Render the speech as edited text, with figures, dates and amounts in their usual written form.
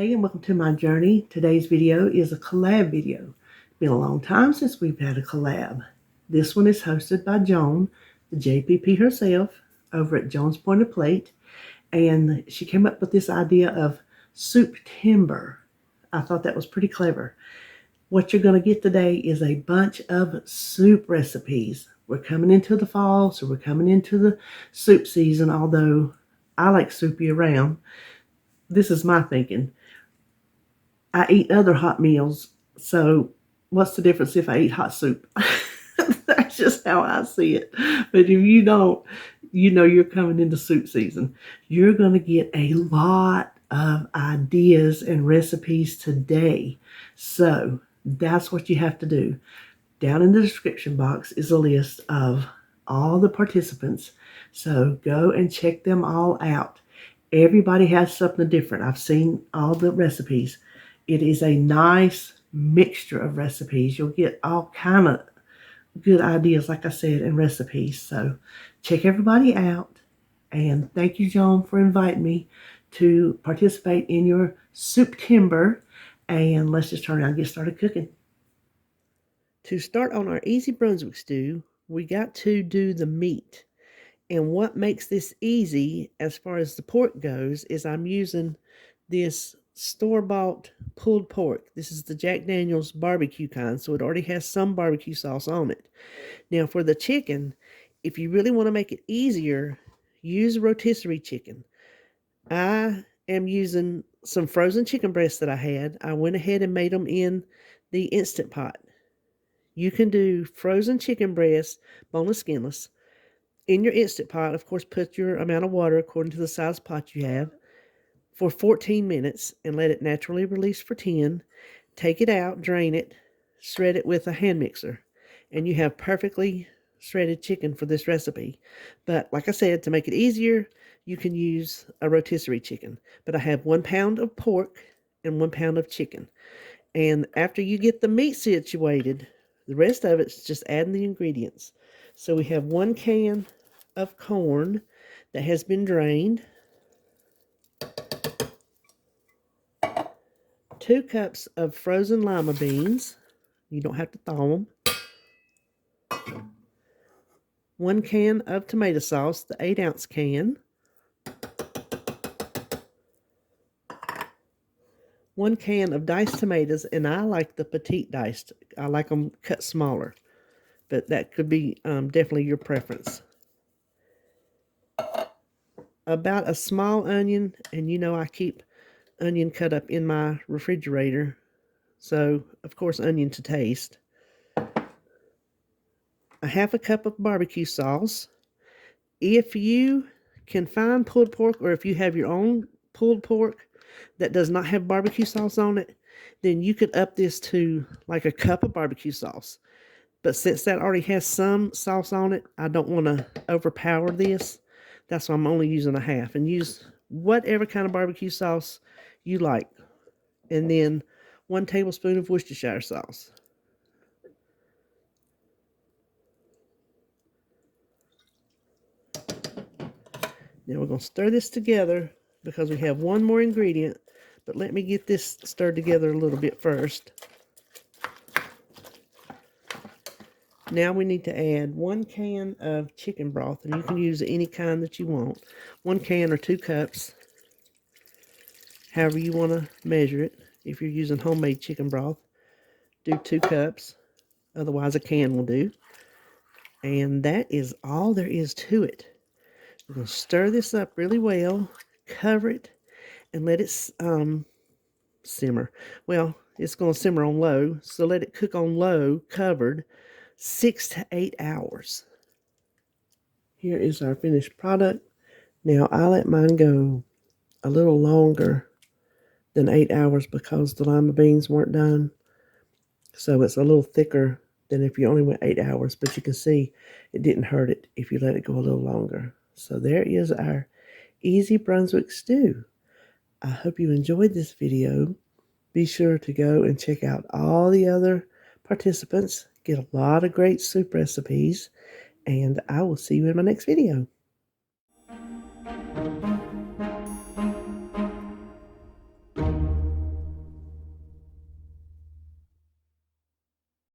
Hey, and welcome to my journey. Today's video is a collab video. It's been a long time since we've had a collab. This one is hosted by Joan, the JPP herself, over at Joan's Pointed Plate. And she came up with this idea of Soup-tember. I thought that was pretty clever. What you're going to get today is a bunch of soup recipes. We're coming into the fall, so we're coming into the soup season, although I like soup year-round. This is my thinking. I eat other hot meals, so what's the difference if I eat hot soup? That's just how I see it. But if you don't, you know you're coming into soup season. You're going to get a lot of ideas and recipes today. So that's what you have to do. Down in the description box is a list of all the participants. So go and check them all out. Everybody has something different. I've seen all the recipes. It is a nice mixture of recipes. You'll get all kind of good ideas, like I said, and recipes. So check everybody out. And thank you, Joan, for inviting me to participate in your Soup-tember. And let's just turn around and get started cooking. To start on our easy Brunswick stew, we got to do the meat. And what makes this easy as far as the pork goes is I'm using this store-bought pulled pork. This is the Jack Daniel's barbecue kind, so it already has some barbecue sauce on it. Now for the chicken, if you really want to make it easier, use rotisserie chicken. I am using some frozen chicken breasts that I had. I went ahead and made them in the Instant Pot. You can do frozen chicken breasts, boneless, skinless. In your Instant Pot, of course, put your amount of water according to the size pot you have for 14 minutes and let it naturally release for 10. Take it out, drain it, shred it with a hand mixer, and you have perfectly shredded chicken for this recipe. But like I said, to make it easier, you can use a rotisserie chicken. But I have 1 pound of pork and 1 pound of chicken. And after you get the meat situated, the rest of it's just adding the ingredients. So we have 1 can of corn that has been drained, 2 cups of frozen lima beans. You don't have to thaw them. 1 can of tomato sauce, the 8-ounce can. 1 can of diced tomatoes, and I like the petite diced. I like them cut smaller, but that could be definitely your preference. About a small onion, and you know I keep onion cut up in my refrigerator, so of course onion to taste. A half a cup of barbecue sauce. If you can find pulled pork, or if you have your own pulled pork that does not have barbecue sauce on it, then you could up this to like a cup of barbecue sauce. But since that already has some sauce on it, I don't want to overpower this. That's why I'm only using a half. And use whatever kind of barbecue sauce you like. And then 1 tablespoon of Worcestershire sauce. Now we're going to stir this together because we have one more ingredient. But let me get this stirred together a little bit first. Now we need to add 1 can of chicken broth, and you can use any kind that you want. 1 can or 2 cups, however you want to measure it. If you're using homemade chicken broth, do 2 cups. Otherwise, a can will do. And that is all there is to it. We're going to stir this up really well, cover it, and let it simmer. Well, it's going to simmer on low, so let it cook on low, covered, 6 to 8 hours. Here is our finished product. Now, I let mine go a little longer than 8 hours because the lima beans weren't done. So it's a little thicker than if you only went 8 hours. But you can see it didn't hurt it if you let it go a little longer. So there is our easy Brunswick stew. I hope you enjoyed this video. Be sure to go and check out all the other participants. Get a lot of great soup recipes. And I will see you in my next video.